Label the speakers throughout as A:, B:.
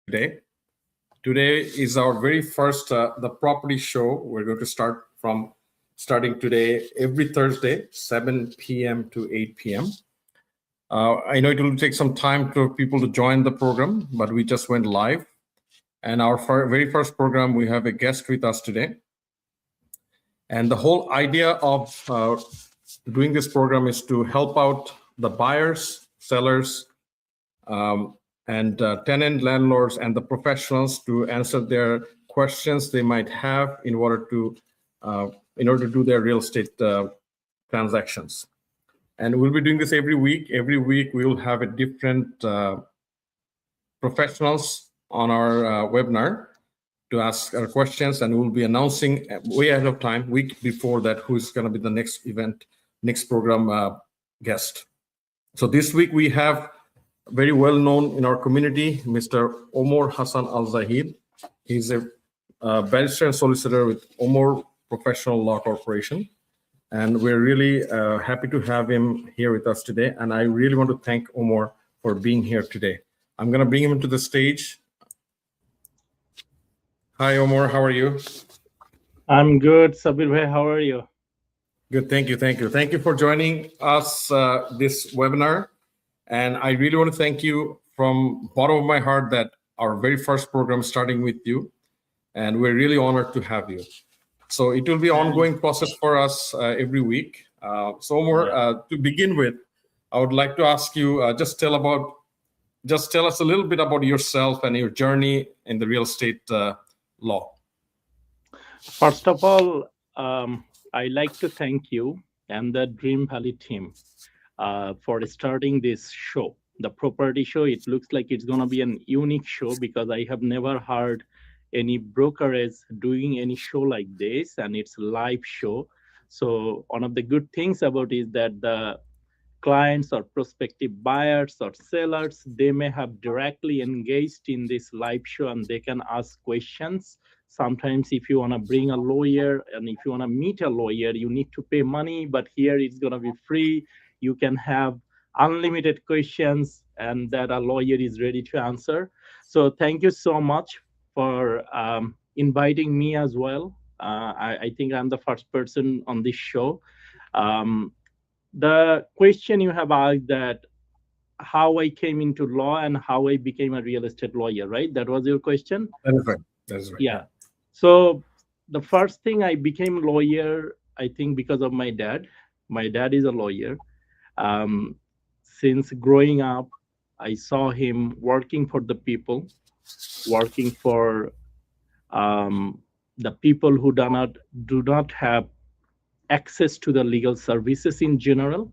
A: today. Today is our very first the property show. We're going to starting today every Thursday, 7 p.m. to 8 p.m. I know it will take some time for people to join the program, but we just went live. And our very first program, we have a guest with us today. And the whole idea of doing this program is to help out the buyers, sellers, and tenant landlords and the professionals to answer their questions they might have in order to do their real estate transactions. And we'll be doing this every week. Every week we will have a different professionals on our webinar to ask our questions, and we'll be announcing way ahead of time, week before that, who's going to be the next event, next program guest. So this week we have very well known in our community, Mr. Omar Hassan Al Zahid. He's a barrister and solicitor with Omar Professional Law Corporation. And we're really happy to have him here with us today. And I really want to thank Omar for being here today. I'm going to bring him into the stage. Hi, Omar. How are you?
B: I'm good, Sabbir. How are you?
A: Good. Thank you. Thank you. Thank you for joining us this webinar. And I really want to thank you from bottom of my heart that our very first program starting with you. And we're really honored to have you. So it will be an ongoing process for us every week. So Omar, to begin with, I would like to ask you, just tell us a little bit about yourself and your journey in the real estate law.
B: First of all, I'd like to thank you and the Dream Valley team for starting this show, the property show. It looks like it's going to be an unique show because I have never heard any brokerage doing any show like this, and it's a live show. So one of the good things about it is that the clients or prospective buyers or sellers, they may have directly engaged in this live show and they can ask questions. Sometimes if you want to bring a lawyer and if you want to meet a lawyer, you need to pay money, but here it's going to be free. You can have unlimited questions and that a lawyer is ready to answer. So thank you so much for inviting me as well. I think I'm the first person on this show. The question you have asked, that how I came into law and how I became a real estate lawyer, right? That was your question?
A: That is right. That is right.
B: Yeah. So the first thing, I became a lawyer, I think, because of my dad. My dad is a lawyer. Since growing up, I saw him working for the people, working for the people who do not have access to the legal services in general.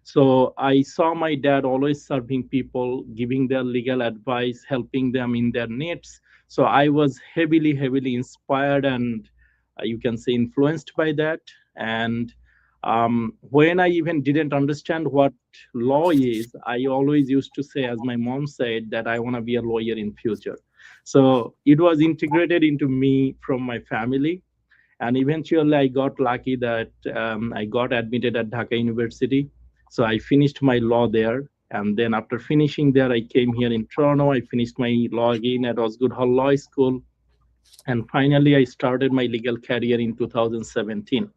B: So I saw my dad always serving people, giving their legal advice, helping them in their needs. So I was heavily inspired and you can say influenced by that. And when I even didn't understand what law is, I always used to say, as my mom said, that I want to be a lawyer in future. So it was integrated into me from my family. And eventually I got lucky that I got admitted at Dhaka University. So I finished my law there. And then after finishing there, I came here in Toronto. I finished my law again at Osgoode Hall Law School. And finally, I started my legal career in 2017.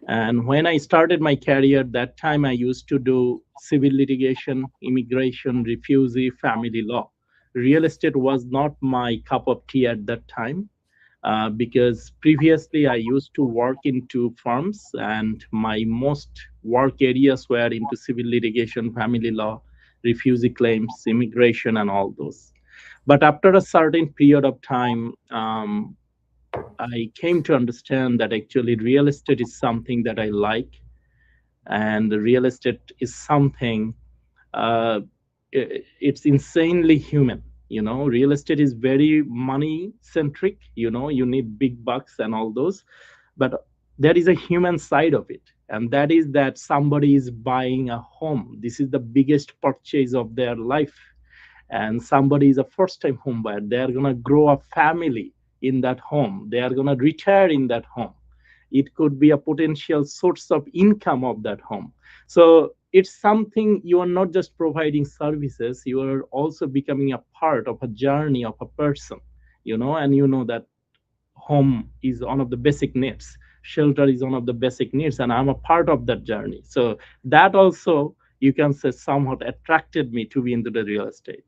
B: And when I started my career, that time I used to do civil litigation, immigration, refugee, family law. Real estate was not my cup of tea at that time. Because previously I used to work into firms and my most work areas were into civil litigation, family law, refugee claims, immigration, and all those. But after a certain period of time, I came to understand that actually real estate is something that I like. And real estate is something, it's insanely human. You know, real estate is very money centric. You know, you need big bucks and all those, but there is a human side of it, and that is that somebody is buying a home. This is the biggest purchase of their life, and somebody is a first-time home buyer. They are gonna grow a family in that home. They are gonna retire in that home. It could be a potential source of income of that home. So it's something you are not just providing services, you are also becoming a part of a journey of a person, and that home is one of the basic needs, shelter is one of the basic needs, and I'm a part of that journey. So that also, you can say, somewhat attracted me to be into the real estate.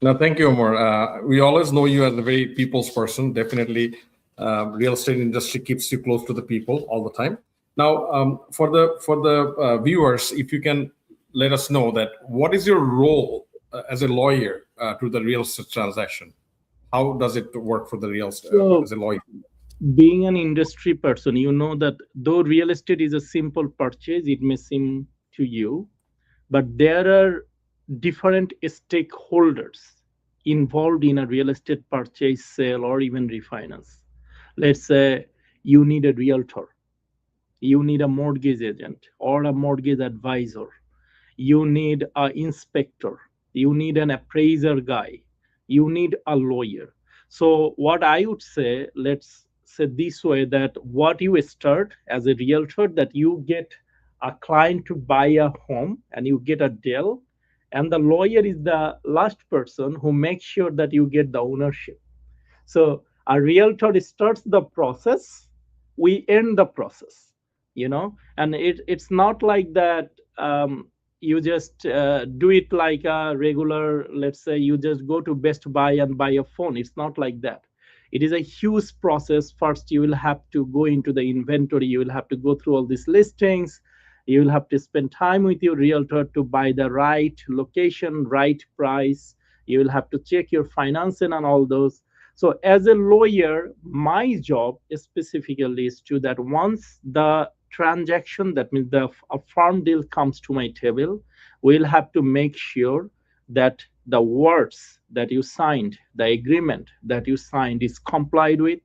A: No, thank you, Omar. We always know you as a very people's person. Definitely, real estate industry keeps you close to the people all the time. Now, for the viewers, if you can let us know that what is your role as a lawyer to the real estate transaction? How does it work for the real estate
B: So
A: as a lawyer?
B: being an industry person, you know that though real estate is a simple purchase, it may seem to you, but there are different stakeholders involved in a real estate purchase, sale, or even refinance. Let's say you need a realtor, you need a mortgage agent or a mortgage advisor, you need an inspector, you need an appraiser guy, you need a lawyer. So what I would say, let's say this way, that what you start as a realtor, that you get a client to buy a home and you get a deal, and the lawyer is the last person who makes sure that you get the ownership. So a realtor starts the process, we end the process, and it's not like that. You just do it like a regular, let's say you just go to Best Buy and buy a phone. It's not like that. It is a huge process. First, you will have to go into the inventory, you will have to go through all these listings, you will have to spend time with your realtor to buy the right location, right price, you will have to check your financing and all those. So as a lawyer, my job specifically is to that once the transaction, that means a farm deal comes to my table, we'll have to make sure that the words that you signed, the agreement that you signed is complied with.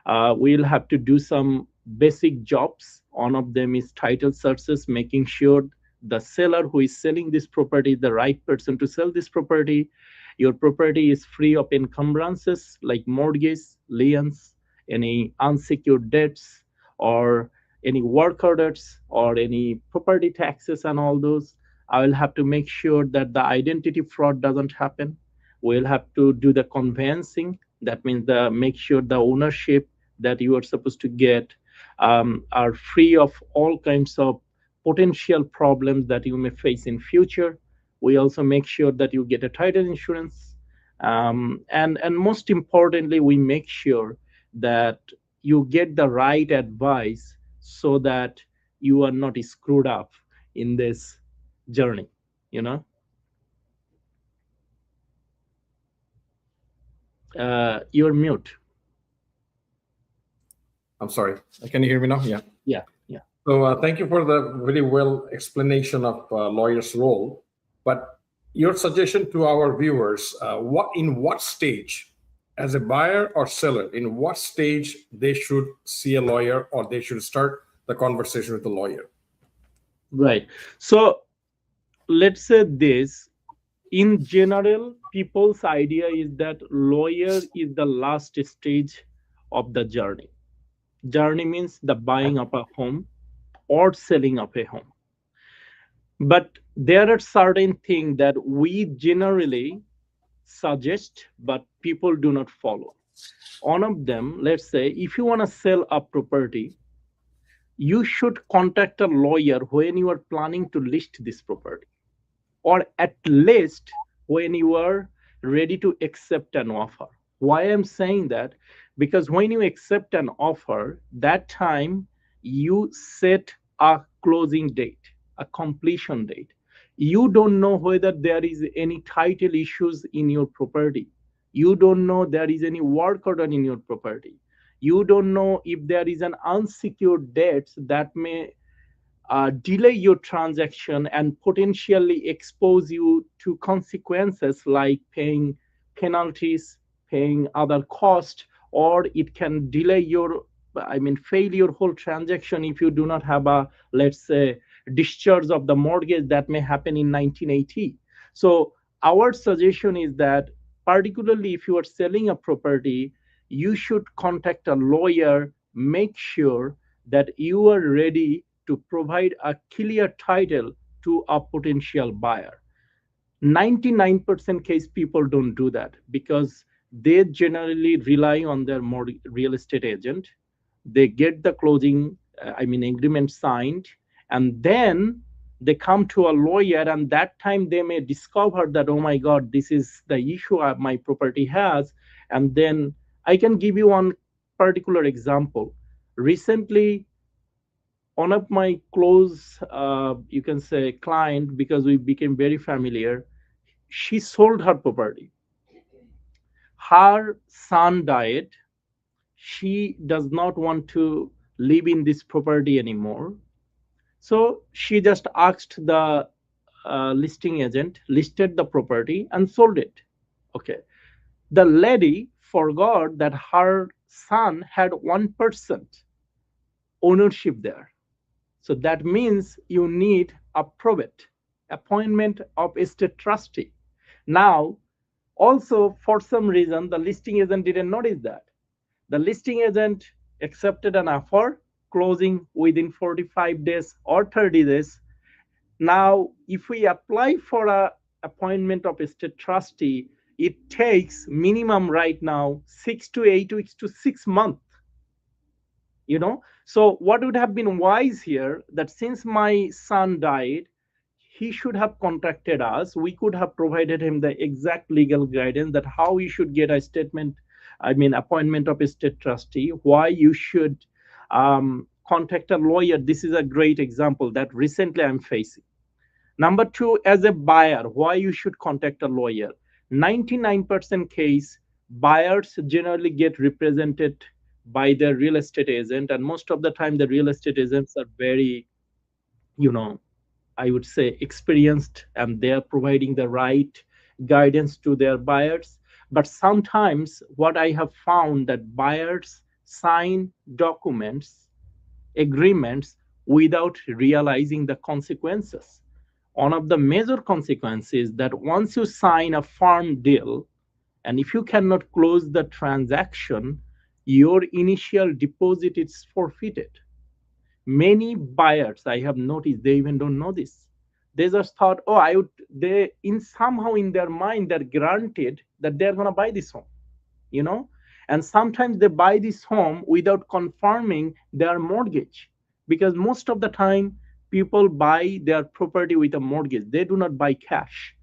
B: We'll have to do some basic jobs. One of them is title searches, making sure the seller who is selling this property is the right person to sell this property. Your property is free of encumbrances like mortgage, liens, any unsecured debts, or any work orders, or any property taxes, and all those. I will have to make sure that the identity fraud doesn't happen. We'll have to do the conveyancing. That means the make sure the ownership that you are supposed to get are free of all kinds of potential problems that you may face in future. We also make sure that you get a title insurance, and most importantly, we make sure that you get the right advice so that you are not screwed up in this journey. You're mute.
A: I'm sorry. Can you hear me now? Yeah.
B: Yeah, yeah.
A: So thank you for the very well explanation of lawyer's role. But your suggestion to our viewers, what stage, as a buyer or seller, in what stage they should see a lawyer or they should start the conversation with the lawyer?
B: Right. So let's say this. In general, people's idea is that lawyer is the last stage of the journey. Journey means the buying of a home or selling of a home. But there are certain things that we generally suggest, but people do not follow. One of them, let's say, if you want to sell a property, you should contact a lawyer when you are planning to list this property, or at least when you are ready to accept an offer. Why I'm saying that? Because when you accept an offer, that time you set a closing date, a completion date. You don't know whether there is any title issues in your property. You don't know there is any work order in your property. You don't know if there is an unsecured debt that may delay your transaction and potentially expose you to consequences like paying penalties, paying other costs, or it can delay your, fail your whole transaction if you do not have a, let's say, discharge of the mortgage that may happen in 1980. So our suggestion is that, particularly if you are selling a property, you should contact a lawyer, make sure that you are ready to provide a clear title to a potential buyer. 99% case people don't do that because they generally rely on their real estate agent. They get the closing agreement signed, and then they come to a lawyer, and that time they may discover that, oh my god, this is the issue my property has. And then I can give you one particular example. Recently, one of my close you can say client, because we became very familiar, she sold her property. Her son died. She does not want to live in this property anymore. So she just asked the listing agent, listed the property, and sold it. Okay. The lady forgot that her son had 1% ownership there. So that means you need a probate, appointment of estate trustee. Now, also, for some reason, the listing agent didn't notice that. The listing agent accepted an offer, closing within 45 days or 30 days. Now, if we apply for a appointment of estate trustee, it takes minimum right now 6 to 8 weeks to 6 months. So what would have been wise here, that since my son died, he should have contacted us. We could have provided him the exact legal guidance that how he should get a appointment of estate trustee, why you should contact a lawyer. This is a great example that recently I'm facing. Number two, as a buyer, why you should contact a lawyer. 99% case, buyers generally get represented by their real estate agent, and most of the time the real estate agents are very, I would say, experienced, and they are providing the right guidance to their buyers. But sometimes what I have found that buyers sign documents, agreements, without realizing the consequences. One of the major consequences is that once you sign a firm deal, and if you cannot close the transaction, your initial deposit is forfeited. Many buyers I have noticed, they even don't know this. They just thought, somehow in their mind, they're granted that they're going to buy this home, and sometimes they buy this home without confirming their mortgage, because most of the time people buy their property with a mortgage. They do not buy cash.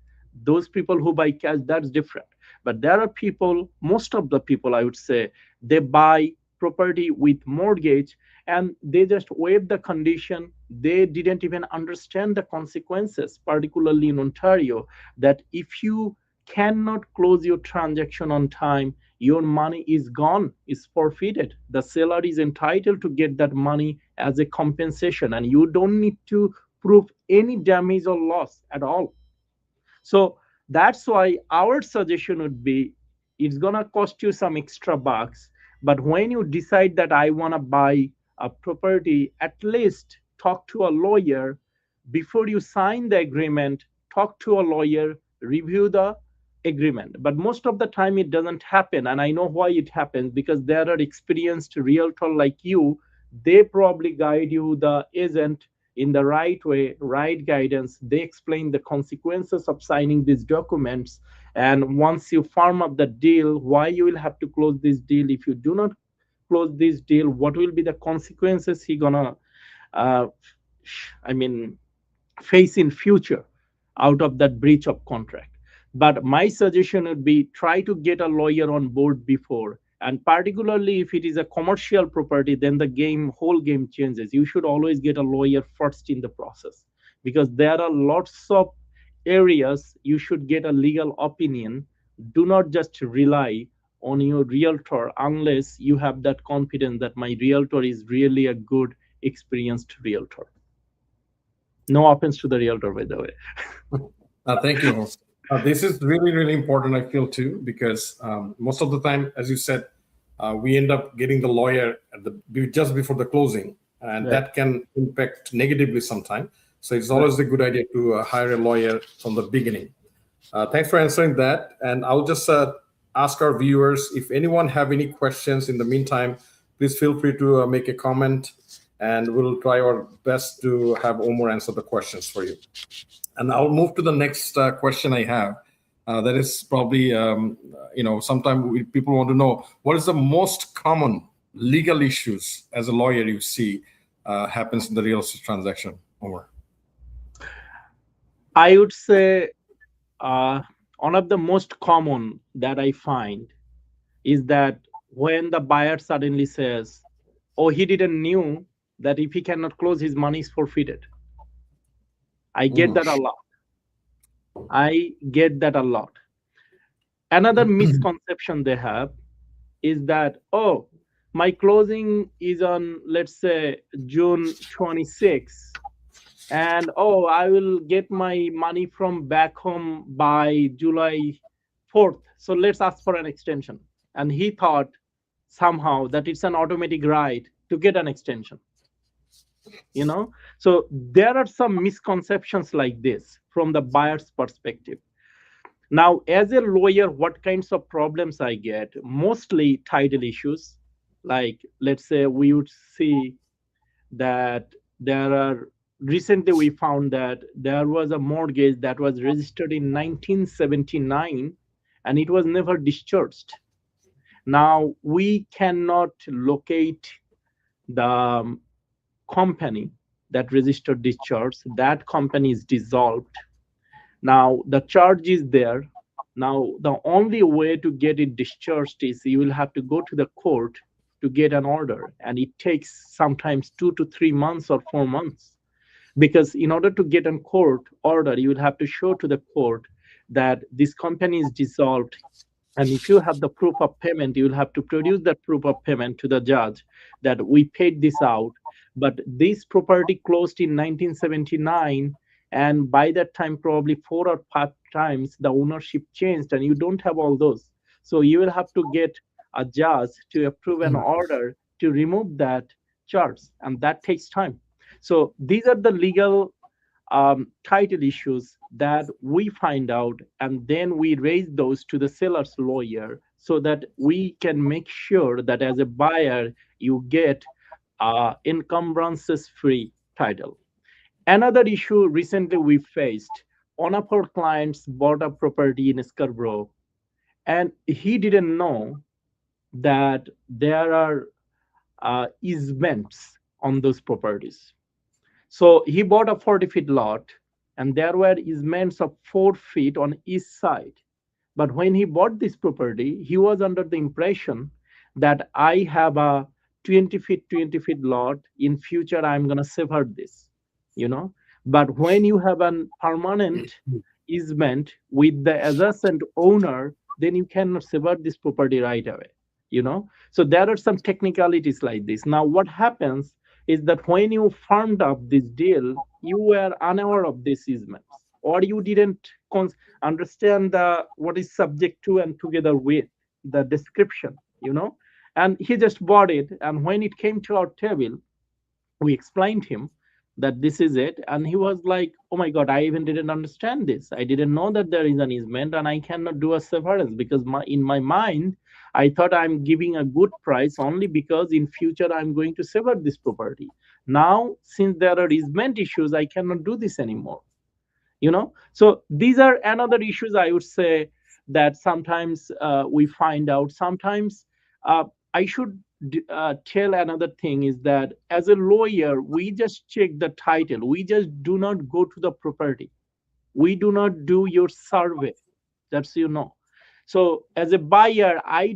B: Those people who buy cash, that's different. But there are people, most of the people, I would say, they buy property with mortgage, and they just waive the condition. They didn't even understand the consequences, particularly in Ontario, that if you cannot close your transaction on time, your money is gone, is forfeited. The seller is entitled to get that money as a compensation, and you don't need to prove any damage or loss at all. So that's why our suggestion would be, it's going to cost you some extra bucks, but when you decide that I want to buy a property, at least talk to a lawyer before you sign the agreement. Talk to a lawyer, review the agreement. But most of the time it doesn't happen, and I know why it happens, because there are experienced realtor like you. They probably guide you, the agent, in the right way, right guidance. They explain the consequences of signing these documents, and once you firm up the deal, why you will have to close this deal. If you do not close this deal, what will be the consequences he gonna face in future out of that breach of contract. But my suggestion would be, try to get a lawyer on board before, and particularly if it is a commercial property, then the whole game changes. You should always get a lawyer first in the process, because there are lots of areas you should get a legal opinion. Do not just rely on your realtor unless you have that confidence that my realtor is really a good, experienced realtor. No offense to the realtor, by the way.
A: Thank you. This is really, really important, I feel, too, because most of the time, as you said, we end up getting the lawyer just before the closing, and right, that can impact negatively sometimes. So it's always a good idea to hire a lawyer from the beginning. Thanks for answering that. And I'll just ask our viewers, if anyone have any questions in the meantime, please feel free to make a comment and we'll try our best to have Omar answer the questions for you. And I'll move to the next question I have. That is probably, sometimes people want to know what is the most common legal issues as a lawyer you see happens in the real estate transaction, Omar?
B: I would say one of the most common that I find is that when the buyer suddenly says, "Oh, he didn't knew that if he cannot close, his money is forfeited." I get that a lot. I get that a lot. Another misconception they have is that, oh, my closing is on, let's say, June 26th, and oh, I will get my money from back home by July 4th. So let's ask for an extension. And he thought somehow that it's an automatic right to get an extension. So there are some misconceptions like this from the buyer's perspective. Now, as a lawyer, what kinds of problems I get? Mostly title issues. Like, let's say we would see that recently we found that there was a mortgage that was registered in 1979 and it was never discharged. Now, we cannot locate the company that registered discharge. That company is dissolved. Now, the charge is there. Now, the only way to get it discharged is you will have to go to the court to get an order. And it takes sometimes 2 to 3 months or 4 months. Because in order to get a court order, you will have to show to the court that this company is dissolved. And if you have the proof of payment, you will have to produce that proof of payment to the judge that we paid this out. But this property closed in 1979. And by that time, probably 4 or 5 times the ownership changed, and you don't have all those. So you will have to get a judge to approve an order to remove that charge, and that takes time. So these are the legal title issues that we find out, and then we raise those to the seller's lawyer so that we can make sure that as a buyer, you get encumbrances-free title. Another issue recently we faced, one of our clients bought a property in Scarborough, and he didn't know that there are easements on those properties. So he bought a 40-feet lot, and there were easements of 4 feet on each side. But when he bought this property, he was under the impression that I have a 20-feet lot. In future, I'm going to sever this. But when you have a permanent easement with the adjacent owner, then you cannot sever this property right away. So there are some technicalities like this. Now, what happens is that when you farmed up this deal, you were unaware of these easements, or you didn't understand what is subject to and together with the description. And he just bought it, and when it came to our table, we explained him that this is it, and he was like, "Oh my God, I even didn't understand this. I didn't know that there is an easement, and I cannot do a severance because in my mind, I thought I'm giving a good price only because in future I'm going to sever this property. Now, since there are easement issues, I cannot do this anymore." So these are another issues I would say that sometimes we find out. Sometimes I should tell another thing is that as a lawyer, we just check the title. We just do not go to the property. We do not do your survey. That's So as a buyer, as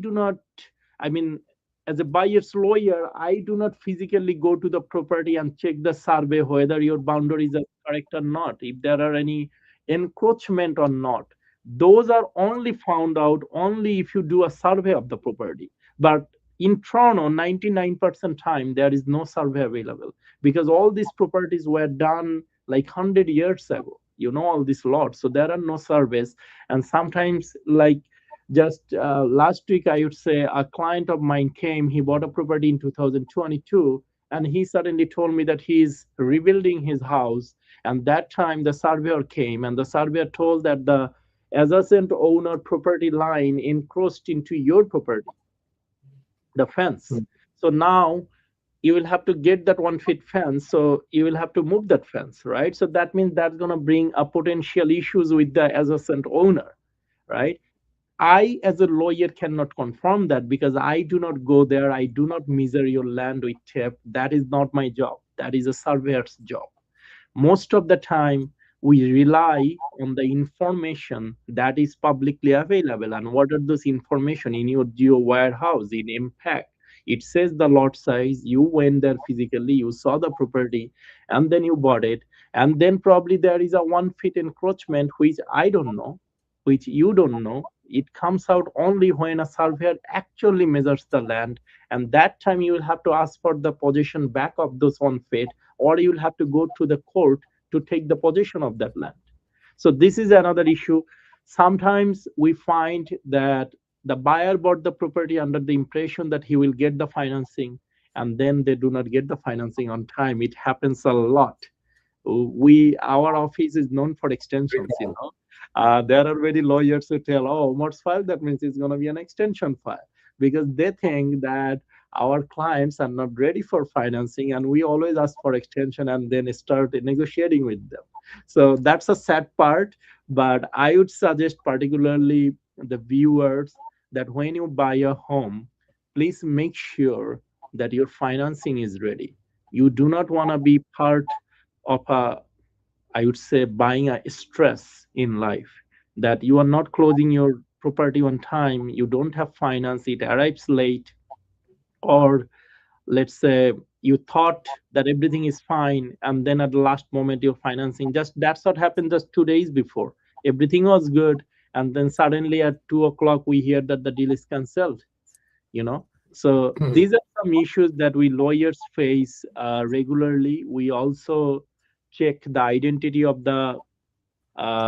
B: a buyer's lawyer, I do not physically go to the property and check the survey whether your boundaries are correct or not, if there are any encroachment or not. Those are only found out only if you do a survey of the property. But in Toronto, 99% time, there is no survey available because all these properties were done like 100 years ago, all these lots. So there are no surveys. And sometimes like just last week, I would say a client of mine came, he bought a property in 2022, and he suddenly told me that he's rebuilding his house. And that time the surveyor came, and the surveyor told that the adjacent owner property line encroached into your property, the fence. So now you will have to get that 1 feet fence, so you will have to move that fence, right? So that means that's going to bring a potential issues with the adjacent owner, right? I, as a lawyer, cannot confirm that because I do not go there. I do not measure your land with tape. That is not my job. That is a surveyor's job. Most of the time, we rely on the information that is publicly available. And what are those information in your geo warehouse, in impact? It says the lot size. You went there physically, you saw the property, and then you bought it. And then probably there is a 1 feet encroachment, which I don't know, which you don't know. It comes out only when a surveyor actually measures the land. And that time you will have to ask for the possession back of those 1 feet, or you'll have to go to the court to take the possession of that land. So this is another issue. Sometimes we find that the buyer bought the property under the impression that he will get the financing, and then they do not get the financing on time. It happens a lot. Our office is known for extensions, you know. There are many lawyers who tell, oh, Omar's file, that means it's going to be an extension file, because they think that our clients are not ready for financing, and we always ask for extension and then start negotiating with them. So that's a sad part. But I would suggest, particularly the viewers, that when you buy a home, please make sure that your financing is ready. You do not want to be part of a, I would say, buying a stress in life, that you are not closing your property on time, you don't have finance, it arrives late, or let's say you thought that everything is fine, and then at the last moment your financing, just that's what happened just 2 days before. Everything was good, and then suddenly at 2 o'clock we hear that the deal is cancelled, you know. So these are some issues that we lawyers face regularly. We also check the identity of the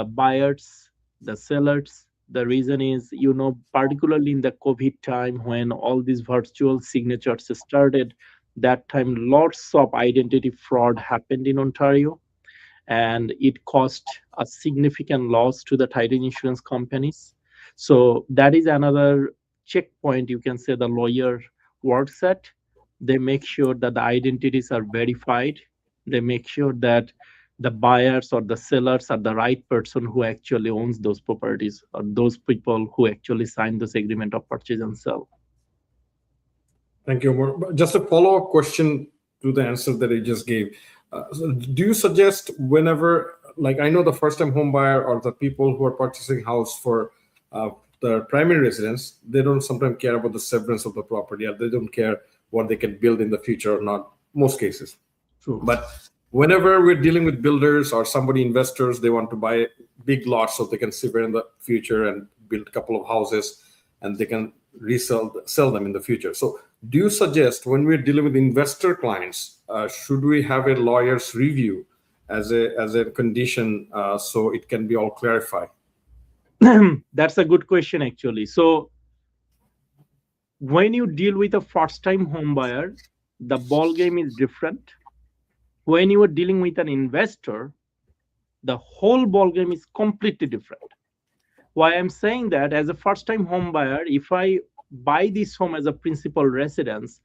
B: buyers, the sellers. The reason is, you know, particularly in the COVID time when all these virtual signatures started, that time lots of identity fraud happened in Ontario, and it caused a significant loss to the title insurance companies. So that is another checkpoint, you can say, the lawyer works at. They make sure that the identities are verified. They make sure that the buyers or the sellers are the right person who actually owns those properties, or those people who actually sign this agreement of purchase and sell.
A: Thank you, Omar. Just a follow-up question to the answer that I just gave. So do you suggest whenever, like I know the first-time home buyer or the people who are purchasing house for the primary residence, they don't sometimes care about the severance of the property, or they don't care what they can build in the future or not, most cases.
B: True.
A: But whenever we're dealing with builders or somebody, investors, they want to buy big lots so they can sever in the future and build a couple of houses, and they can sell them in the future. So do you suggest when we're dealing with investor clients, should we have a lawyer's review as a condition, so it can be all clarified?
B: That's a good question, actually. So when you deal with a first-time home buyer, the ball game is different. When you are dealing with an investor, the whole ball game is completely different. Why I'm saying that, as a first-time home buyer, if I buy this home as a principal residence,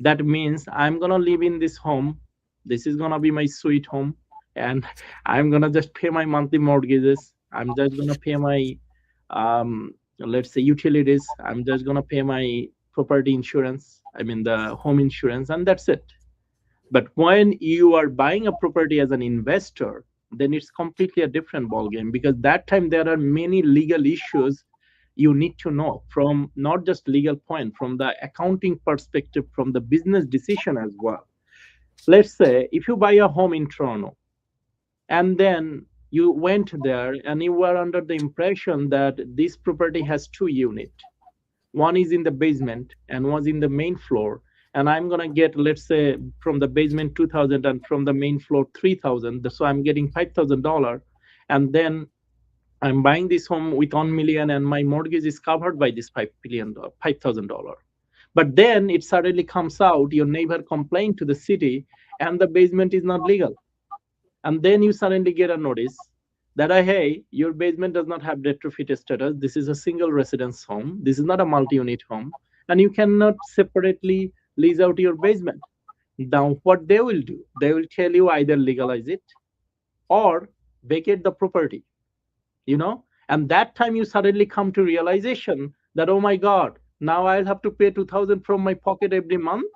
B: that means I'm gonna live in this home. This is gonna be my sweet home, and I'm gonna just pay my monthly mortgages. I'm just gonna pay my, let's say, utilities. I'm just gonna pay my property insurance. I mean the home insurance, and that's it. But when you are buying a property as an investor, then it's completely a different ballgame, because that time there are many legal issues you need to know, from not just legal point, from the accounting perspective, from the business decision as well. Let's say if you buy a home in Toronto, and then you went there and you were under the impression that this property has 2 units. One is in the basement and one's in the main floor, and I'm gonna get, let's say, from the basement 2,000 and from the main floor 3,000. So I'm getting $5,000, and then I'm buying this home with 1 million, and my mortgage is covered by this $5,000. But then it suddenly comes out, your neighbor complained to the city, and the basement is not legal. And then you suddenly get a notice that, hey, your basement does not have retrofit status. This is a single residence home. This is not a multi-unit home, and you cannot separately lease out your basement. Now, what they will do, they will tell you either legalize it or vacate the property, and that time you suddenly come to realization that, oh my God, now I'll have to pay 2,000 from my pocket every month,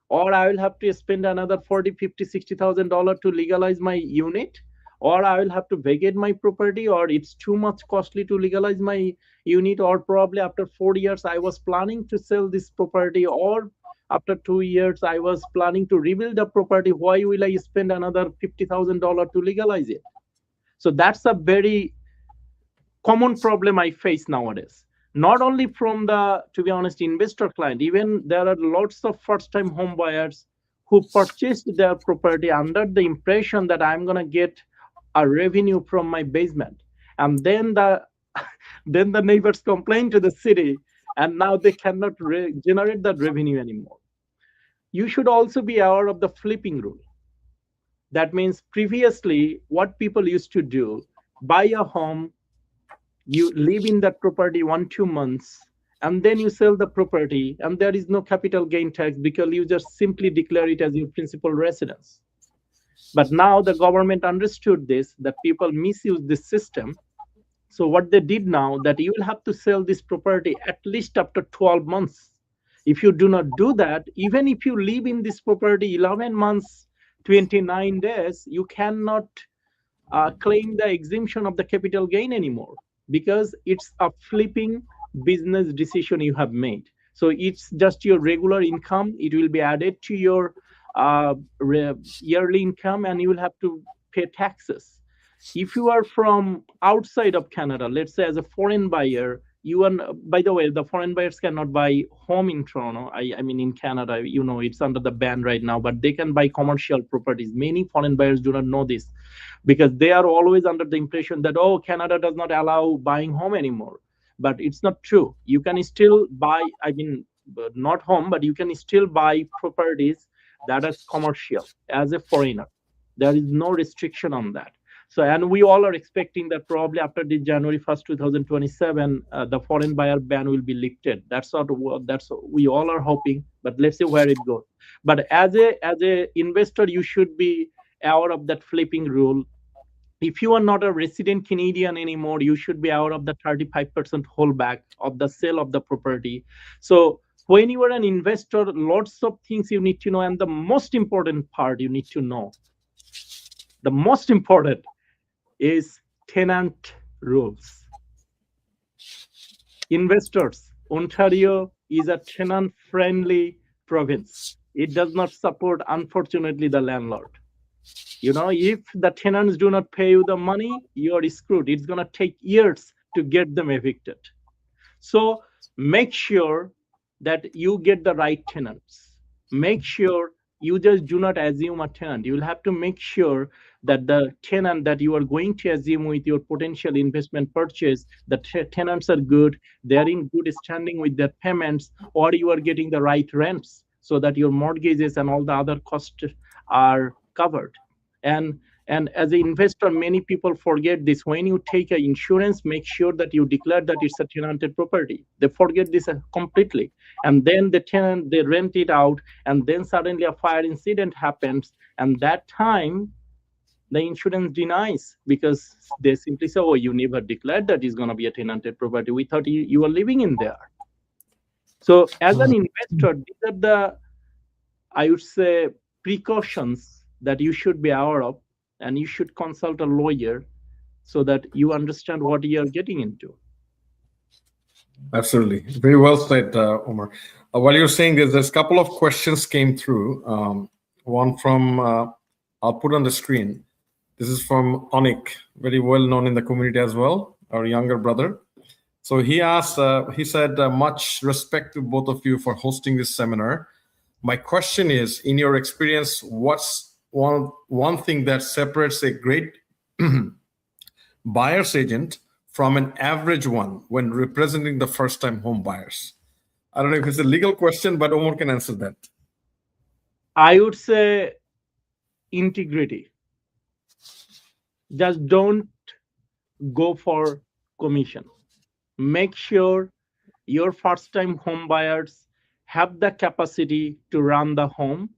B: or I will have to spend another 40, 50, $60,000 to legalize my unit, or I will have to vacate my property, or it's too much costly to legalize my unit, or probably after 4 years I was planning to sell this property, or after 2 years I was planning to rebuild the property. Why will I spend another $50,000 to legalize it? So that's a very common problem I face nowadays. Not only from the, to be honest, investor client, even there are lots of first time home buyers who purchased their property under the impression that I'm going to get a revenue from my basement. And then then the neighbors complain to the city, and now they cannot generate that revenue anymore. You should also be aware of the flipping rule. That means previously what people used to do, buy a home, you live in that property 1 2 months, and then you sell the property, and there is no capital gain tax because you just simply declare it as your principal residence. But now the government understood this, that people misuse this system. So what they did now, that you will have to sell this property at least after 12 months. If you do not do that, even if you live in this property 11 months 29 days, you cannot claim the exemption of the capital gain anymore, because it's a flipping business decision you have made. So it's just your regular income. It will be added to your yearly income, and you will have to pay taxes. If you are from outside of Canada, let's say as a foreign buyer, you are, by the way, the foreign buyers cannot buy home in Toronto. I mean, in Canada, it's under the ban right now, but they can buy commercial properties. Many foreign buyers do not know this, because they are always under the impression that, oh, Canada does not allow buying home anymore. But it's not true. You can still buy, I mean, not home, but you can still buy properties that are commercial as a foreigner. There is no restriction on that. So, and we all are expecting that probably after the January 1st, 2027, the foreign buyer ban will be lifted. That's what we all are hoping, but let's see where it goes. But as a investor, you should be aware of that flipping rule. If you are not a resident Canadian anymore, you should be aware of the 35% holdback of the sale of the property. So when you are an investor, lots of things you need to know, and the most important part you need to know, the most important is tenant rules. Investors, Ontario is a tenant friendly province. It does not support, unfortunately, the landlord. If the tenants do not pay you the money, you're screwed. It's going to take years to get them evicted. So make sure that you get the right tenants. Make sure you just do not assume a tenant. You'll have to make sure that the tenant that you are going to assume with your potential investment purchase, the tenants are good, they're in good standing with their payments, or you are getting the right rents so that your mortgages and all the other costs are covered. And as an investor, many people forget this. When you take an insurance, make sure that you declare that it's a tenanted property. They forget this completely. And then the tenant, they rent it out, and then suddenly a fire incident happens. And that time, the insurance denies, because they simply say, oh, you never declared that it's going to be a tenanted property. We thought you were living in there. So as an investor, these are the, I would say, precautions that you should be aware of, and you should consult a lawyer so that you understand what you are getting into.
A: Absolutely. Very well said, Omar. While you're saying this, there's a couple of questions came through. One from, I'll put on the screen. This is from Onik, very well known in the community as well, our younger brother. So he asked, he said, much respect to both of you for hosting this seminar. My question is, in your experience, what's one thing that separates a great buyer's agent from an average one when representing the first-time home buyers? I don't know if it's a legal question, but Omar can answer that.
B: I would say integrity. Just don't go for commission. Make sure your first-time home buyers have the capacity to run the home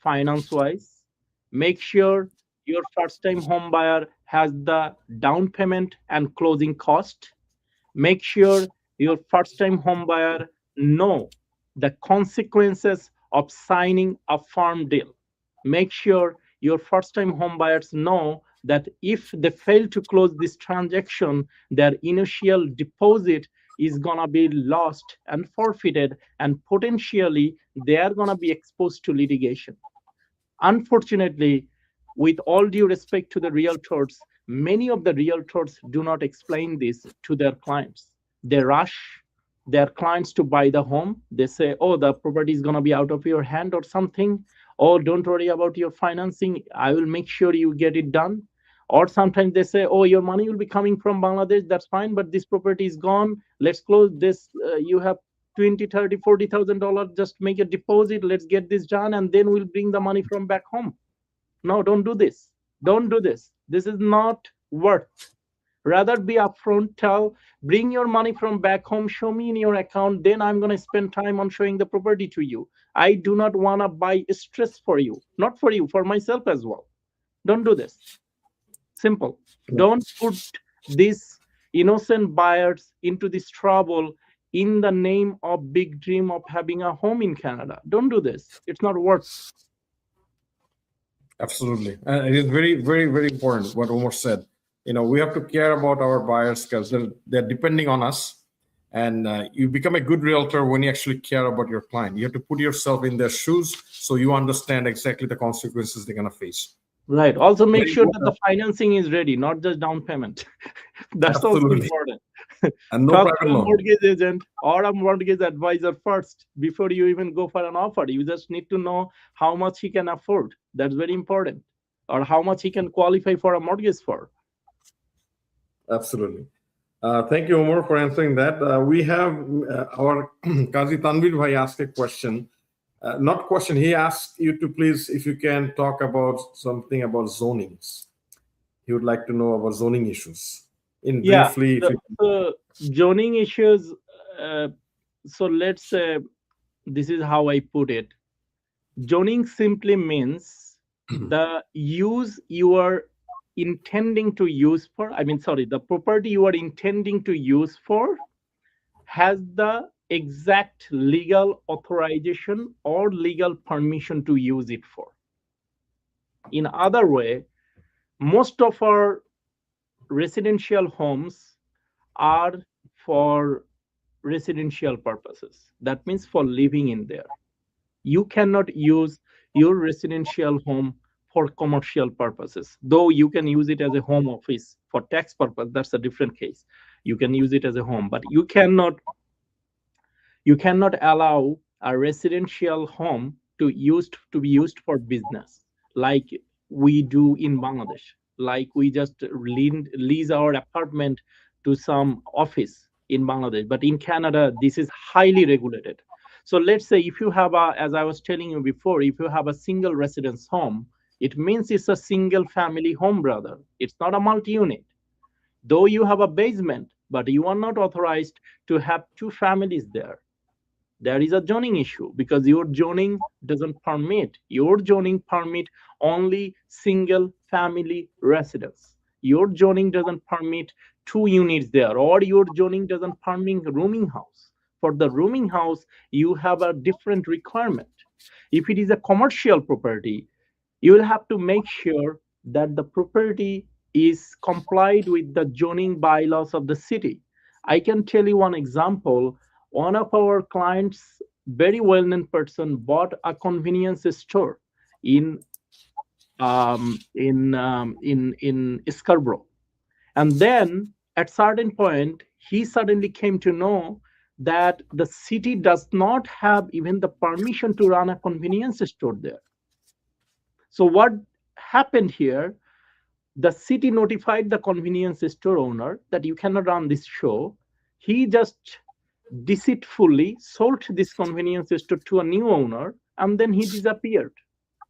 B: finance wise. Make sure your first time home buyer has the down payment and closing cost. Make sure your first time home buyer know the consequences of signing a firm deal. Make sure your first time home buyers know that if they fail to close this transaction, their initial deposit is going to be lost and forfeited, and potentially they are going to be exposed to litigation. Unfortunately, with all due respect to the realtors, many of the realtors do not explain this to their clients. They rush their clients to buy the home. They say, oh, the property is going to be out of your hand or something. Oh, don't worry about your financing. I will make sure you get it done. Or sometimes they say, oh, your money will be coming from Bangladesh. That's fine, but this property is gone. Let's close this. You have 20, 30, $40,000, just make a deposit. Let's get this done, and then we'll bring the money from back home. No, don't do this. Don't do this. This is not worth. Rather be upfront, tell, bring your money from back home, show me in your account, then I'm going to spend time on showing the property to you. I do not want to buy stress for you, not for you, for myself as well. Don't do this. Simple. Don't put these innocent buyers into this trouble in the name of big dream of having a home in Canada. Don't do this. It's not worth.
A: Absolutely. And it is very, very, very important what Omar said. We have to care about our buyers because they're depending on us. And you become a good realtor when you actually care about your client. You have to put yourself in their shoes so you understand exactly the consequences they're going to face.
B: Right. Also make sure that the financing is ready, not just down payment. That's
A: Absolutely.
B: also important.
A: And no
B: Talk
A: private
B: to a
A: loan.
B: mortgage agent or a mortgage advisor first before you even go for an offer. You just need to know how much he can afford. That's very important. Or how much he can qualify for a mortgage for.
A: Absolutely. Thank you, Omar, for answering that. We have our Kazi Tanvir Bhai asked a question. Not question, he asked you to please, if you can talk about something about zonings. He would like to know about zoning issues. Briefly.
B: The zoning issues, so let's say, this is how I put it. Zoning simply means the use you are intending to use for, the property you are intending to use for has the exact legal authorization or legal permission to use it for. In other way, most of our residential homes are for residential purposes. That means for living in there. You cannot use your residential home for commercial purposes, though you can use it as a home office for tax purpose. That's a different case. You can use it as a home, but you cannot allow a residential home to be used for business like we do in Bangladesh. Like we just lease our apartment to some office in Bangladesh, but in Canada this is highly regulated. So let's say if you have as I was telling you before, if you have a single residence home, it means it's a single family home, brother. It's not a multi-unit. Though you have a basement, but you are not authorized to have two families there. There is a zoning issue because your zoning doesn't permit. Your zoning permit only single family residence. Your zoning doesn't permit two units there, or your zoning doesn't permit rooming house. For the rooming house, you have a different requirement. If it is a commercial property, you will have to make sure that the property is complied with the zoning bylaws of the city. I can tell you one example. One of our clients, very well-known person, bought a convenience store in Scarborough, and then at certain point he suddenly came to know that the city does not have even the permission to run a convenience store there. So what happened here? The city notified the convenience store owner that you cannot run this show. He just deceitfully sold this convenience store to a new owner, and then he disappeared.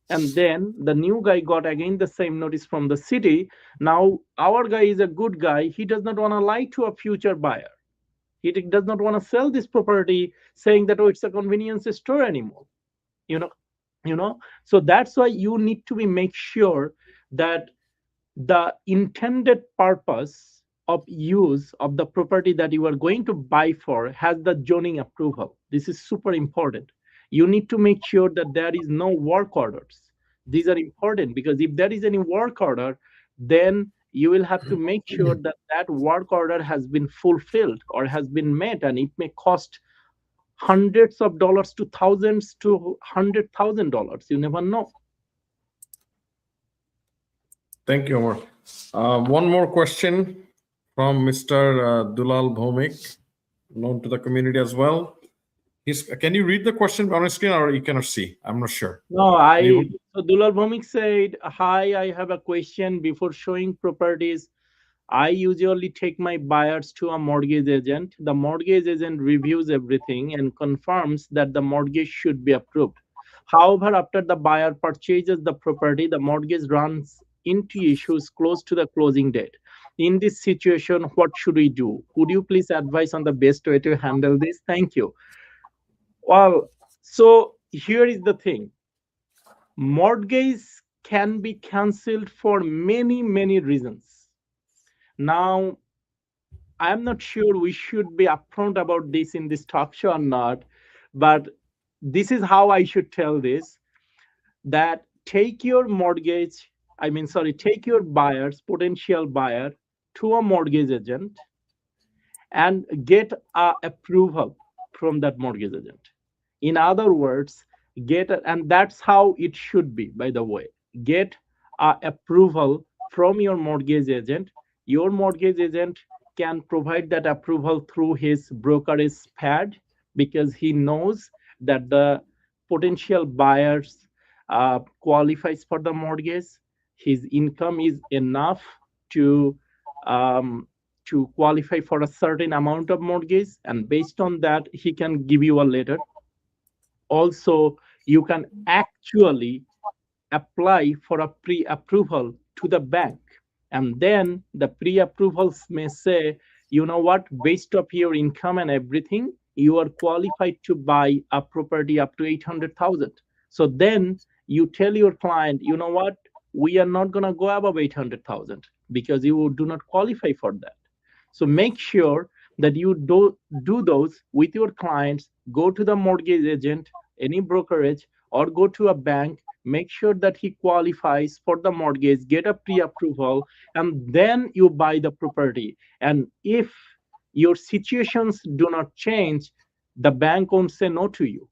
B: And then the new guy got again the same notice from the city. Now our guy is a good guy. He does not want to lie to a future buyer. He does not want to sell this property saying that, oh, it's a convenience store anymore. So that's why you need to be make sure that the intended purpose of use of the property that you are going to buy for has the zoning approval. This is super important. You need to make sure that there is no work orders. These are important because if there is any work order, then you will have to make sure that that work order has been fulfilled or has been met, and it may cost hundreds of dollars to thousands to $100,000. You never know.
A: Thank you, Omar. One more question from Mr. Dulal Bhomik, known to the community as well. Can you read the question on the screen or you cannot see? I'm not sure.
B: No, so Dulal Bhomik said, "Hi, I have a question. Before showing properties, I usually take my buyers to a mortgage agent. The mortgage agent reviews everything and confirms that the mortgage should be approved. However, after the buyer purchases the property, the mortgage runs into issues close to the closing date. In this situation, what should we do? Could you please advise on the best way to handle this? Thank you." Well, so here is the thing. Mortgage can be cancelled for many, many reasons. Now, I'm not sure we should be upfront about this in this talk show or not, but this is how I should tell this, that take your take your buyers, potential buyer, to a mortgage agent and get a approval from that mortgage agent. In other words, and that's how it should be, by the way. Get a approval from your mortgage agent. Your mortgage agent can provide that approval through his brokerage pad because he knows that the potential buyers qualifies for the mortgage. His income is enough to qualify for a certain amount of mortgage, and based on that, he can give you a letter. Also, you can actually apply for a pre-approval to the bank, and then the pre-approvals may say, you know what, based off your income and everything, you are qualified to buy a property up to 800,000. So then you tell your client, you know what, we are not going to go above 800,000 because you do not qualify for that. So make sure that you do those with your clients. Go to the mortgage agent, any brokerage, or go to a bank. Make sure that he qualifies for the mortgage, get a pre-approval, and then you buy the property. And if your situations do not change, the bank won't say no to you.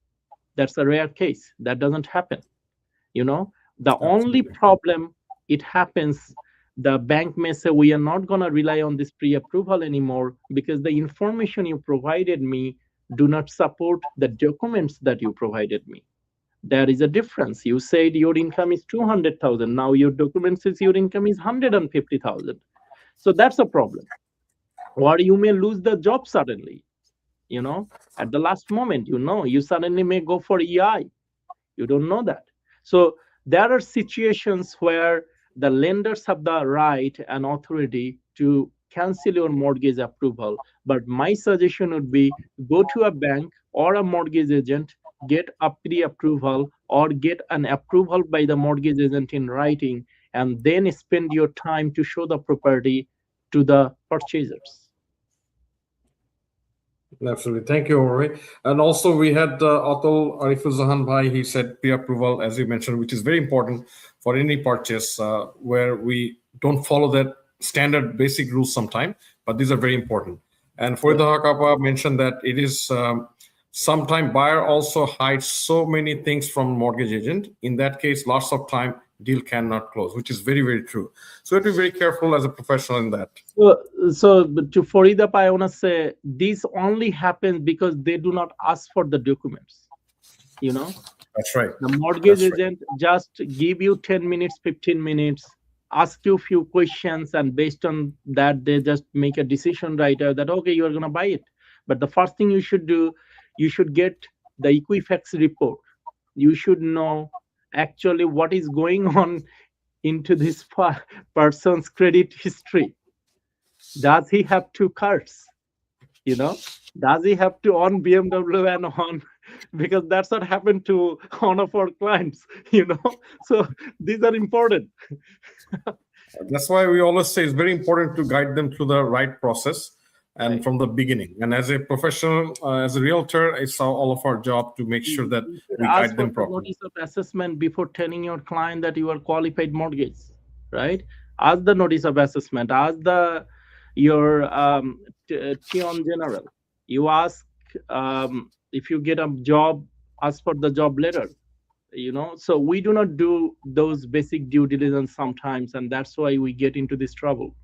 B: That's a rare case. That doesn't happen. The only problem it happens, the bank may say, we are not going to rely on this pre-approval anymore because the information you provided me do not support the documents that you provided me. There is a difference. You said your income is 200,000. Now your document says your income is 150,000. So that's a problem. Or you may lose the job suddenly. At the last moment, you suddenly may go for EI. You don't know that. So there are situations where the lenders have the right and authority to cancel your mortgage approval. But my suggestion would be go to a bank or a mortgage agent, get a pre-approval or get an approval by the mortgage agent in writing, and then spend your time to show the property to the purchasers.
A: Absolutely. Thank you, Omar. And also we had Atul Arifuzahan Bhai. He said pre-approval, as you mentioned, which is very important for any purchase where we don't follow that standard basic rules sometime, but these are very important. And Farid Hakapa mentioned that it is sometime buyer also hides so many things from mortgage agent. In that case, lots of time deal cannot close, which is very, very true. So you have to be very careful as a professional in that.
B: So to Faridap, I want to say this only happens because they do not ask for the documents.
A: That's right.
B: The mortgage agent just give you 10 minutes, 15 minutes, ask you a few questions, and based on that, they just make a decision right that, okay, you're going to buy it. But the first thing you should do, you should get the Equifax report. You should know actually what is going on into this person's credit history. Does he have 2 cars? Does he have to own BMW and because that's what happened to one of our clients, you know. So these are important.
A: That's why we always say it's very important to guide them through the right process and
B: Right.
A: from the beginning. And as a professional, as a realtor, it's all of our job to make sure that
B: You should
A: we
B: ask
A: guide
B: for
A: them
B: the
A: properly.
B: notice of assessment before telling your client that you are qualified mortgage, right? Ask the notice of assessment. Ask the your Tion general. You ask if you get a job, ask for the job letter. You know, so we do not do those basic due diligence sometimes, and that's why we get into this trouble.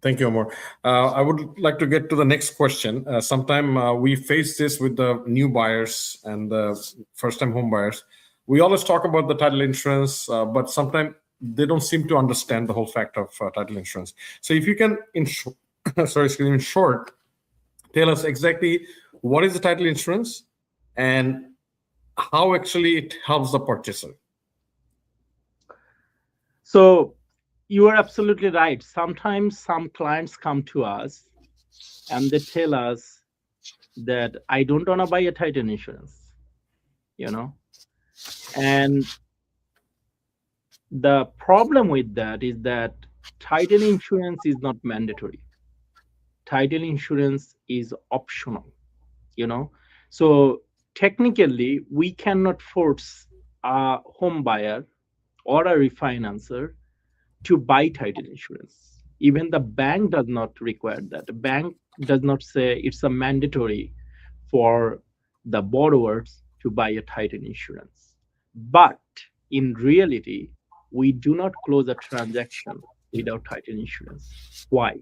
A: Thank you, Omar. I would like to get to the next question. Sometime we face this with the new buyers and the first-time home buyers. We always talk about the title insurance, but sometimes they don't seem to understand the whole fact of title insurance. So, if you can, sorry, excuse me, in short, tell us exactly what is the title insurance and how actually it helps the purchaser.
B: So you are absolutely right. Sometimes some clients come to us and they tell us that I don't want to buy a title insurance, you know. And the problem with that is that title insurance is not mandatory. Title insurance is optional, you know. So technically, we cannot force a home buyer or a refinancer to buy title insurance. Even the bank does not require that. The bank does not say it's a mandatory for the borrowers to buy a title insurance. But in reality, we do not close a transaction without title insurance. Why?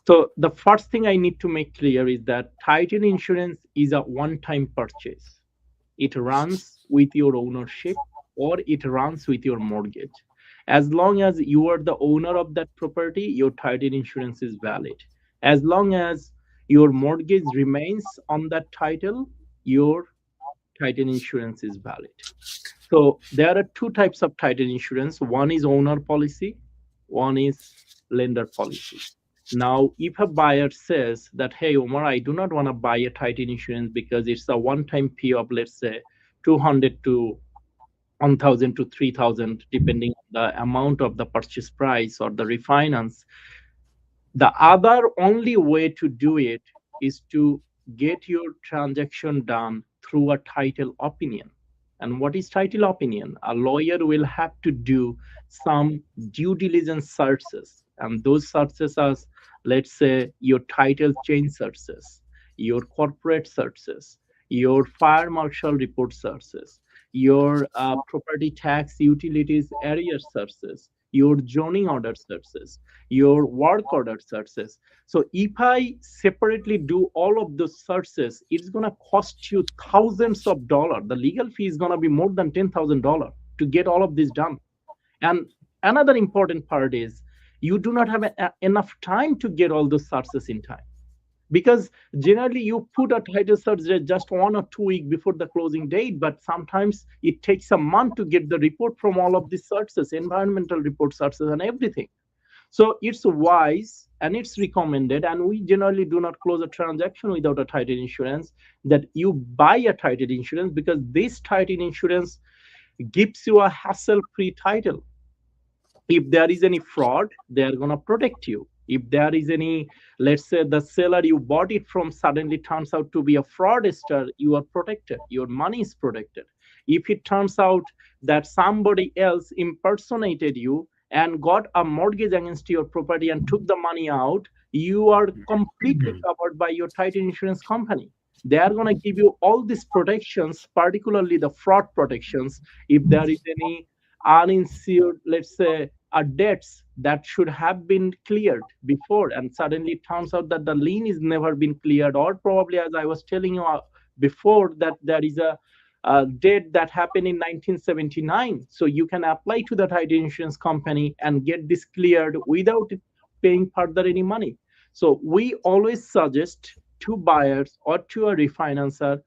B: So the first thing I need to make clear is that title insurance is a one-time purchase. It runs with your ownership or it runs with your mortgage. As long as you are the owner of that property, your title insurance is valid. As long as your mortgage remains on that title, your title insurance is valid. So there are two types of title insurance. One is owner policy, one is lender policy. Now, if a buyer says that, hey, Omar, I do not want to buy a title insurance because it's a one-time fee of, let's say, 200 to 1,000 to 3,000, depending on the amount of the purchase price or the refinance. The other only way to do it is to get your transaction done through a title opinion. And what is title opinion? A lawyer will have to do some due diligence searches. And those searches are, let's say, your title change searches, your corporate searches, your fire marshal report searches, your property tax utilities area searches, your zoning order searches, your work order searches. So if I separately do all of those searches, it's going to cost you thousands of dollars. The legal fee is going to be more than $10,000 to get all of this done. And another important part is you do not have enough time to get all those searches in time, because generally you put a title search just 1 or 2 weeks before the closing date, but sometimes it takes a month to get the report from all of these searches, environmental report searches and everything. So it's wise and it's recommended, and we generally do not close a transaction without a title insurance, that you buy a title insurance, because this title insurance gives you a hassle-free title. If there is any fraud, they are going to protect you. If there is any, let's say the seller you bought it from suddenly turns out to be a fraudster, you are protected, your money is protected. If it turns out that somebody else impersonated you and got a mortgage against your property and took the money out, you are completely covered by your title insurance company. They are going to give you all these protections, particularly the fraud protections. If there is any uninsured, let's say, debts that should have been cleared before, and suddenly it turns out that the lien is never been cleared, or probably, as I was telling you before, that there is a debt that happened in 1979. So you can apply to the title insurance company and get this cleared without paying further any money. So we always suggest to buyers or to a refinancer,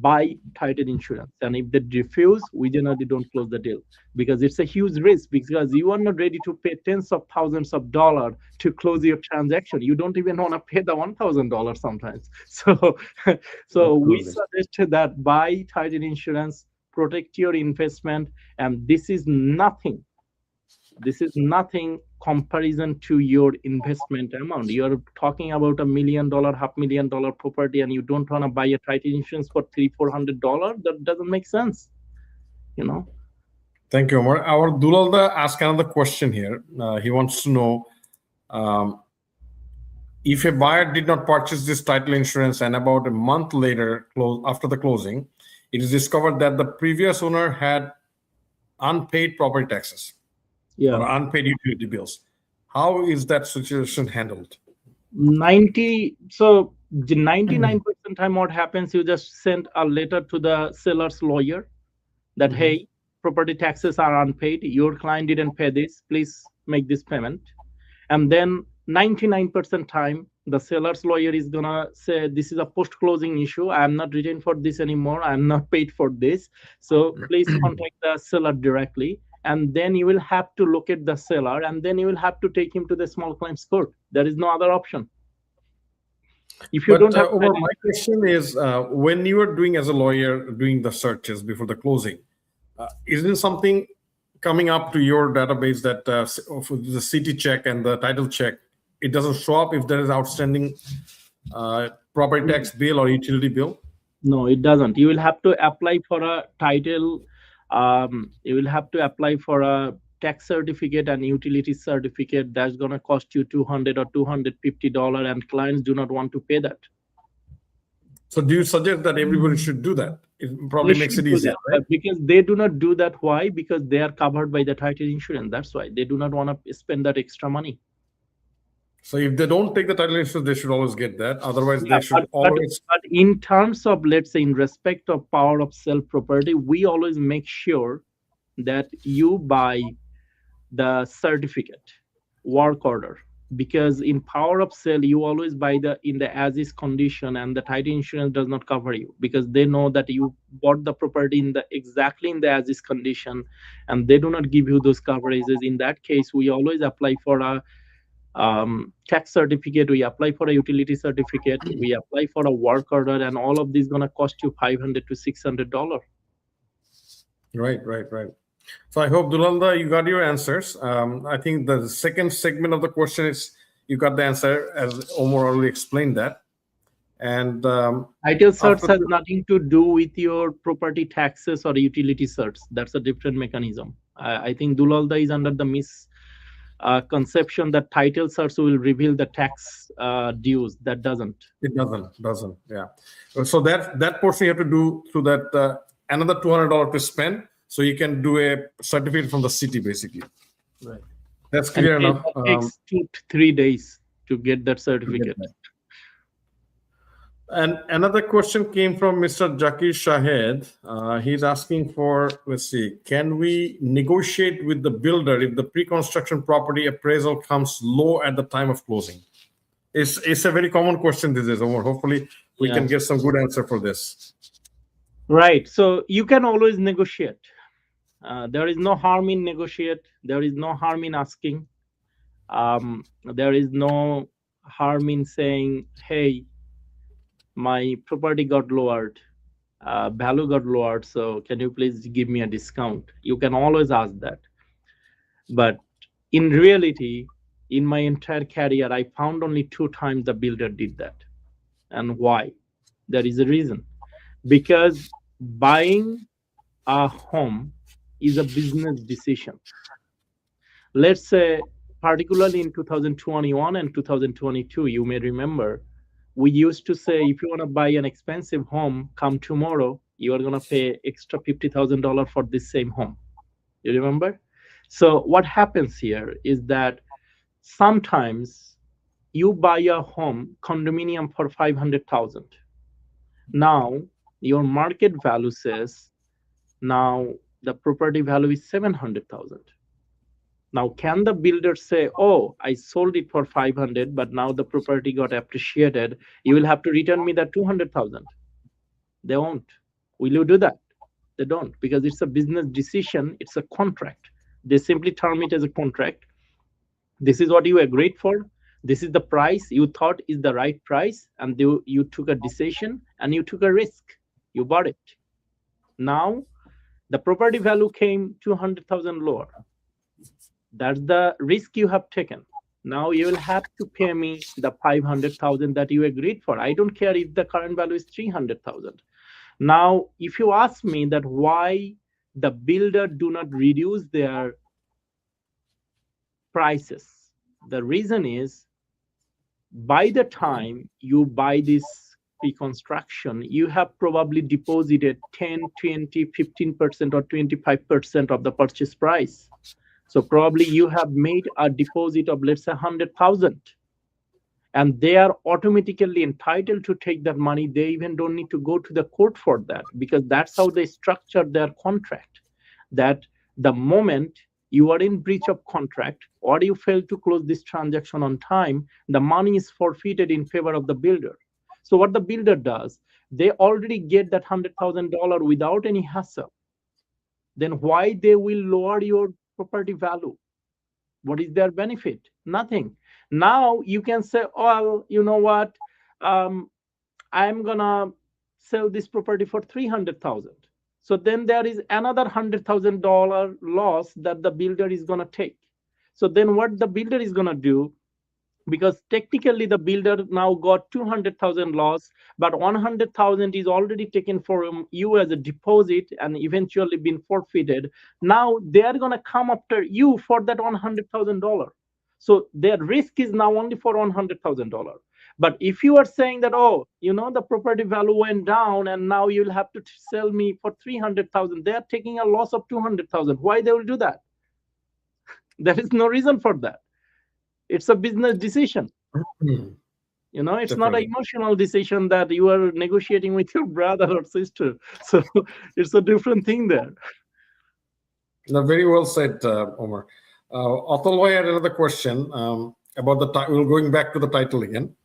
B: buy title insurance. And if they refuse, we generally don't close the deal because it's a huge risk, because you are not ready to pay tens of thousands of dollars to close your transaction. You don't even want to pay the $1,000 sometimes. So we
A: Absolutely.
B: suggest that buy title insurance, protect your investment, and this is nothing comparison to your investment amount. You're talking about $1 million, $500,000 property, and you don't want to buy a title insurance for $300-400. That doesn't make sense, you know.
A: Thank you, Omar. Our Dulalda asked another question here. He wants to know, um, if a buyer did not purchase this title insurance and about a month later, after the closing, it is discovered that the previous owner had unpaid property taxes or
B: Yeah.
A: unpaid utility bills. How is that situation handled?
B: 99% time what happens, you just send a letter to the seller's lawyer that,
A: Mhm.
B: hey, property taxes are unpaid, your client didn't pay this, please make this payment. And then 99% time the seller's lawyer is gonna say, this is a post-closing issue, I'm not retained for this anymore, I'm not paid for this, so please contact the seller directly. And then you will have to locate the seller, and then you will have to take him to the small claims court. There is no other option. If you
A: But
B: don't have
A: Omar, my question is, when you are doing as a lawyer, doing the searches before the closing, isn't something coming up to your database that for the city check and the title check, it doesn't show up if there is outstanding property tax bill or utility bill?
B: No, it doesn't. You will have to apply for a title. You will have to apply for a tax certificate and utility certificate. That's gonna cost you $200 or $250, and clients do not want to pay that.
A: So do you suggest that everybody should do that? It
B: They
A: probably makes
B: should
A: it
B: do
A: easier,
B: that,
A: right?
B: but because they do not do that. Why? Because they are covered by the title insurance. That's why they do not want to spend that extra money.
A: So if they don't take the title insurance, they should always get that. Otherwise,
B: Yeah,
A: they should
B: but
A: always.
B: but in terms of, let's say, in respect of power of sale property, we always make sure that you buy the certificate, work order, because in power of sale you always buy the in the as is condition, and the title insurance does not cover you because they know that you bought the property in the exactly in the as is condition, and they do not give you those coverages. In that case, we always apply for a tax certificate, we apply for a utility certificate, we apply for a work order, and all of this gonna cost you $500 to $600.
A: Right. So I hope, Dulalda, you got your answers. I think the second segment of the question is you got the answer, as Omar already explained that. And
B: Title search
A: after
B: has nothing to do with your property taxes or utility search. That's a different mechanism. I think Dulalda is under the misconception that title search will reveal the tax dues. That doesn't.
A: it doesn't, yeah. So that portion you have to do through that another $200 to spend, so you can do a certificate from the city, basically.
B: Right.
A: That's
B: And
A: clear enough.
B: it takes 2 to 3 days to get that
A: To get
B: certificate.
A: that. And another question came from Mr. Jakir Shahed. He's asking for, let's see, can we negotiate with the builder if the pre-construction property appraisal comes low at the time of closing? It's a very common question these days, Omar. Hopefully, we can
B: Yeah.
A: get some good answer for this.
B: Right. So you can always negotiate. There is no harm in negotiate. There is no harm in asking. There is no harm in saying, hey, my property got lowered, value got lowered, so can you please give me a discount? You can always ask that. But in reality, in my entire career, I found only 2 times the builder did that. And why? There is a reason. Because buying a home is a business decision. Let's say, particularly in 2021 and 2022, you may remember, we used to say, if you want to buy an expensive home, come tomorrow, you are going to pay extra $50,000 for this same home. You remember? So what happens here is that sometimes you buy a home condominium for 500,000. Now your market value says now the property value is 700,000. Now, can the builder say, oh, I sold it for 500, but now the property got appreciated, you will have to return me that 200,000? They won't. Will you do that? They don't, because it's a business decision. It's a contract. They simply term it as a contract. This is what you agreed for. This is the price you thought is the right price, and you took a decision and you took a risk. You bought it. Now the property value came 200,000 lower. That's the risk you have taken. Now you will have to pay me the 500,000 that you agreed for. I don't care if the current value is 300,000. Now, if you ask me that why the builder do not reduce their prices, the reason is, by the time you buy this pre-construction, you have probably deposited 10, 20, 15% or 25% of the purchase price. So probably you have made a deposit of, let's say, 100,000. And they are automatically entitled to take that money. They even don't need to go to the court for that, because that's how they structure their contract. That the moment you are in breach of contract or you fail to close this transaction on time, the money is forfeited in favor of the builder. So what the builder does, they already get that $100,000 without any hassle. Then why they will lower your property value? What is their benefit? Nothing. Now you can say, oh, you know what? I'm gonna sell this property for 300,000. So then there is another $100,000 loss that the builder is gonna take. So then what the builder is gonna do, because technically the builder now got 200,000 loss, but 100,000 is already taken from you as a deposit and eventually been forfeited. Now they are going to come after you for that $100,000. So their risk is now only for $100,000. But if you are saying that, oh, you know, the property value went down and now you'll have to sell me for 300,000, they are taking a loss of 200,000. Why they will do that? There is no reason for that. It's a business decision. You know, it's not an emotional decision that you are negotiating with your brother or sister. So it's a different thing there.
A: No, very well said, Omar. Atul, I had another question about the title. We're going back to the title again.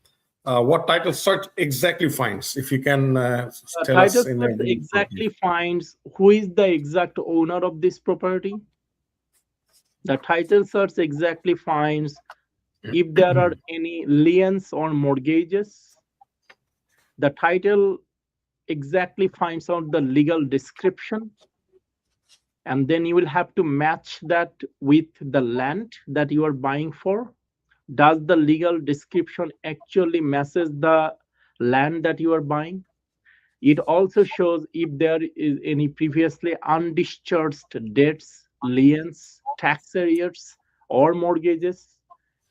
A: What title search exactly finds? If you can tell us.
B: Title search exactly finds who is the exact owner of this property. The title search exactly finds if there are any liens or mortgages. The title exactly finds out the legal description. And then you will have to match that with the land that you are buying for. Does the legal description actually matches the land that you are buying? It also shows if there is any previously undischarged debts, liens, tax arrears, or mortgages.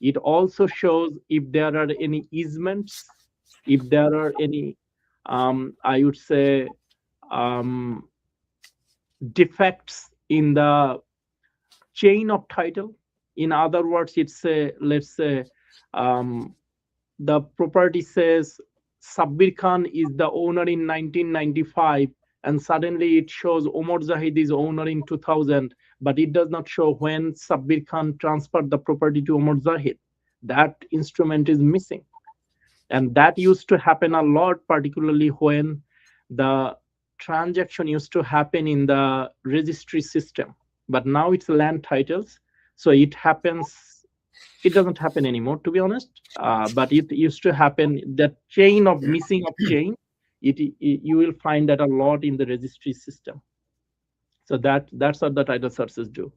B: It also shows if there are any easements, if there are any, I would say, defects in the chain of title. In other words, it's a, let's say, the property says Sabbir Khan is the owner in 1995, and suddenly it shows Omar Zahid is owner in 2000, but it does not show when Sabbir Khan transferred the property to Omar Zahid. That instrument is missing. And that used to happen a lot, particularly when the transaction used to happen in the registry system. But now it's land titles. So it happens, it doesn't happen anymore, to be honest. But it used to happen, that chain of missing of chain, you will find that a lot in the registry system. So that's what the title searches do.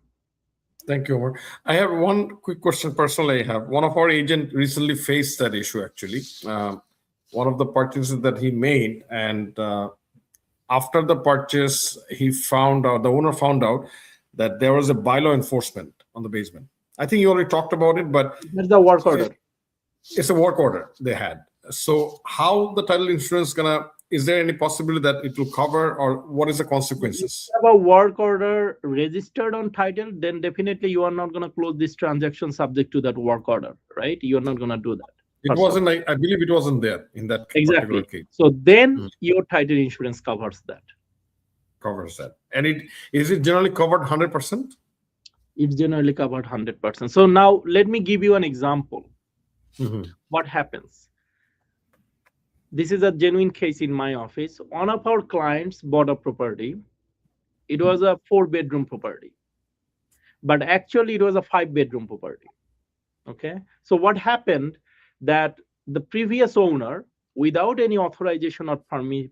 A: Thank you, Omar. I have one quick question personally. I have one of our agents recently faced that issue, actually. One of the purchases that he made, and after the purchase, he found out, the owner found out that there was a bylaw enforcement on the basement. I think you already talked about it, but
B: that's the work order.
A: It's a work order they had. So how the title insurance gonna, is there any possibility that it will cover, or what is the consequences?
B: If you have a work order registered on title, then definitely you are not going to close this transaction subject to that work order, right? You're not going to do that.
A: It wasn't, I believe it wasn't there in that particular case.
B: So then your title insurance covers that.
A: Covers that. And is it generally covered 100%?
B: It's generally covered 100%. So now let me give you an example. What happens? This is a genuine case in my office. One of our clients bought a property. It was a 4-bedroom property, but actually it was a 5-bedroom property. Okay. So what happened that the previous owner, without any authorization or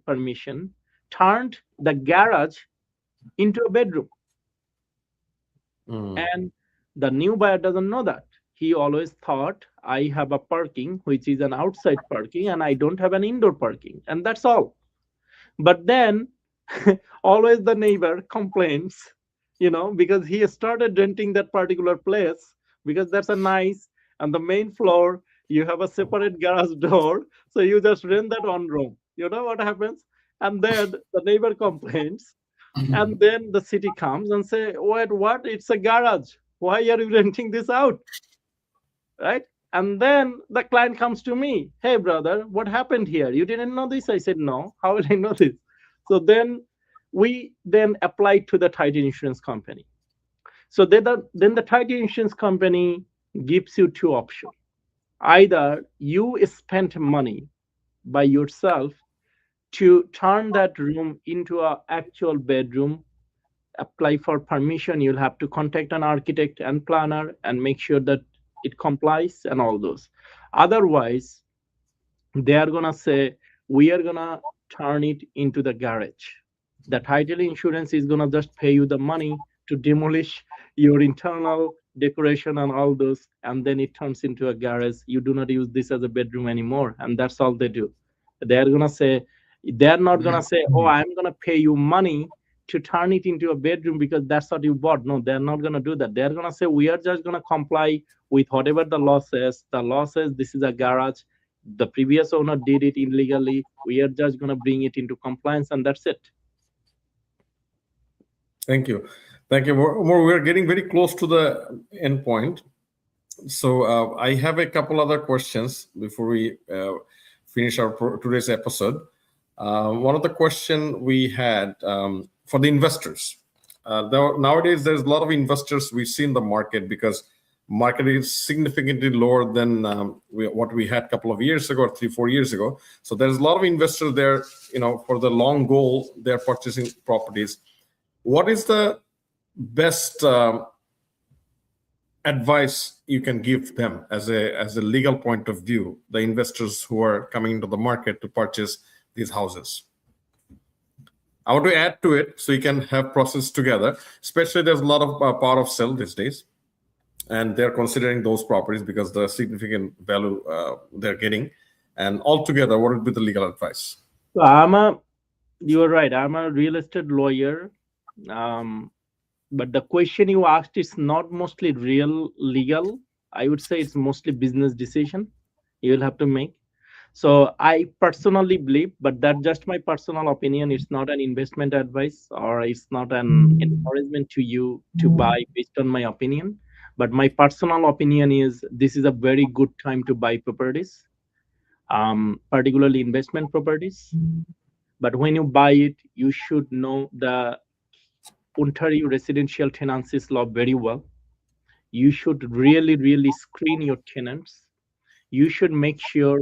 B: permission, turned the garage into a bedroom. And the new buyer doesn't know that. He always thought I have a parking, which is an outside parking, and I don't have an indoor parking. And that's all. But then always the neighbor complains, because he started renting that particular place because that's a nice, and the main floor, you have a separate garage door. So you just rent that one room. You know what happens? And then the neighbor complains, and then the city comes and say, wait, what? It's a garage. Why are you renting this out? Right? And then the client comes to me, hey brother, what happened here? You didn't know this? I said, no. How will I know this? So then we then applied to the title insurance company. So then the title insurance company gives you two options. Either you spend money by yourself to turn that room into an actual bedroom, apply for permission, you'll have to contact an architect and planner and make sure that it complies and all those. Otherwise, they are going to say, we are going to turn it into the garage. The title insurance is going to just pay you the money to demolish your internal decoration and all those, and then it turns into a garage. You do not use this as a bedroom anymore, and that's all they do. They're going to say, they're not going to say, oh, I'm going to pay you money to turn it into a bedroom because that's what you bought. No, they're not going to do that. They're going to say, we are just going to comply with whatever the law says. The law says this is a garage. The previous owner did it illegally. We are just going to bring it into compliance, and that's it.
A: Thank you. Thank you. We're getting very close to the end point. So I have a couple other questions before we finish our today's episode. One of the questions we had for the investors. Nowadays, there's a lot of investors we see in the market because market is significantly lower than what we had a couple of years ago, or 3-4 years ago. So there's a lot of investors there, for the long goal, they're purchasing properties. What is the best advice you can give them as a legal point of view, the investors who are coming into the market to purchase these houses? I want to add to it so you can have process together. Especially there's a lot of power of sale these days, and they're considering those properties because the significant value they're getting. And altogether, what would be the legal advice?
B: So you are right. I'm a real estate lawyer. But the question you asked is not mostly real legal. I would say it's mostly business decision you'll have to make. So I personally believe, but that's just my personal opinion. It's not an investment advice, or it's not an encouragement to you to buy based on my opinion. But my personal opinion is this is a very good time to buy properties, particularly investment properties. But when you buy it, you should know the Ontario residential tenancies law very well. You should really, really screen your tenants. You should make sure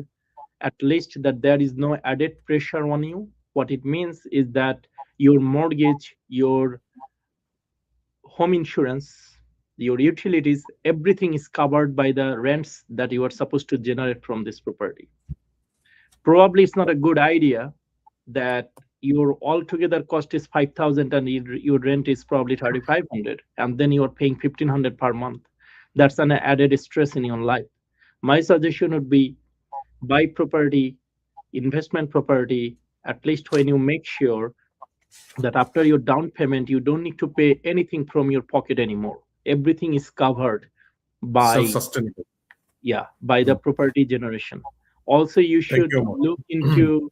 B: at least that there is no added pressure on you. What it means is that your mortgage, your home insurance, your utilities, everything is covered by the rents that you are supposed to generate from this property. Probably it's not a good idea that your altogether cost is 5,000 and your rent is probably 3,500, and then you are paying 1,500 per month. That's an added stress in your life. My suggestion would be buy property, investment property, at least when you make sure that after your down payment, you don't need to pay anything from your pocket anymore. Everything is covered by
A: self-sustainable.
B: By the property generation. Also, you should look into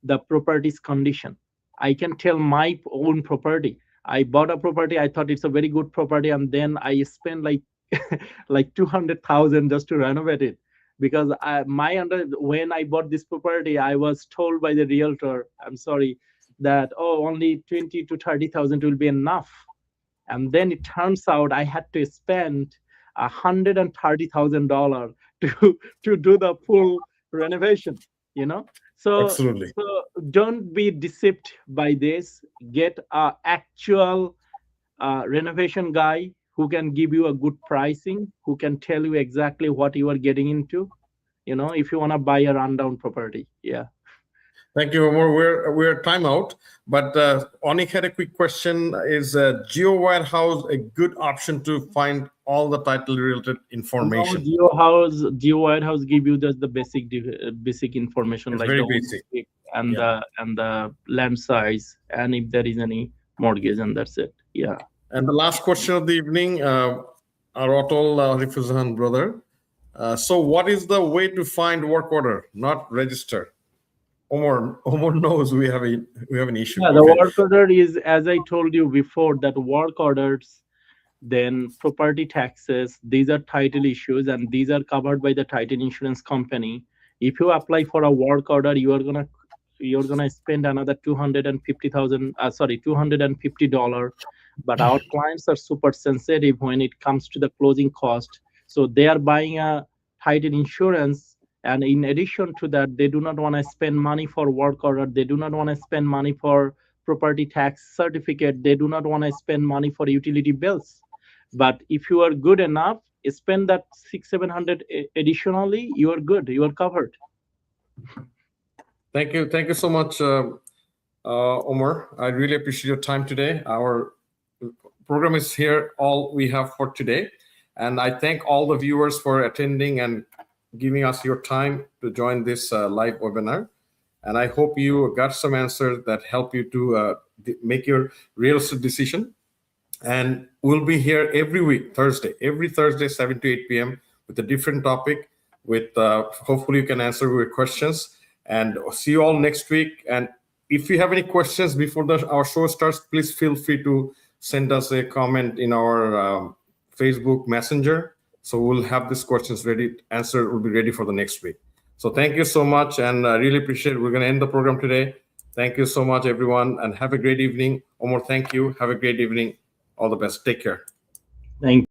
B: the property's condition. I can tell my own property. I bought a property. I thought it's a very good property, and then I spent like 200,000 just to renovate it, because when I bought this property, I was told by the realtor, I'm sorry, that only 20 to 30,000 will be enough. And then it turns out I had to spend $130,000 to do the full renovation. So,
A: Absolutely.
B: so don't be deceived by this. Get a actual renovation guy who can give you a good pricing, who can tell you exactly what you are getting into. If you want to buy a rundown property. Yeah.
A: Thank you, Omar. We're time out, but Onik had a quick question: is Geo Warehouse a good option to find all the title related
B: No,
A: information?
B: Geo Warehouse give you just the basic information
A: It's
B: like the
A: very basic.
B: ownership and
A: Yeah.
B: the land size, and if there is any mortgage, and that's it. Yeah.
A: And the last question of the evening, our Otol Rifuzahan brother. So, what is the way to find work order, not register? Omar knows we have an issue.
B: Yeah, the
A: Okay.
B: work order is, as I told you before, that work orders, then property taxes, these are title issues, and these are covered by the title insurance company. If you apply for a work order, you're gonna spend another 250,000, sorry, $250. But our clients are super sensitive when it comes to the closing cost, so they are buying a title insurance, and in addition to that, they do not want to spend money for work order, they do not want to spend money for property tax certificate, they do not want to spend money for utility bills. But if you are good enough, spend that 600-700 additionally, you are good, you are covered.
A: Thank you so much, Omar. I really appreciate your time today. Our program is here, all we have for today. And I thank all the viewers for attending and giving us your time to join this live webinar. And I hope you got some answers that help you to make your real estate decision. And we'll be here every Thursday, 7 to 8 p.m. with a different topic. With hopefully you can answer your questions. And see you all next week. And if you have any questions before our show starts, please feel free to send us a comment in our Facebook Messenger. So we'll have these questions ready. Answer will be ready for the next week. So thank you so much, and I really appreciate it. We're going to end the program today. Thank you so much, everyone, and have a great evening. Omar, thank you. Have a great evening. All the best. Take care.
B: Thank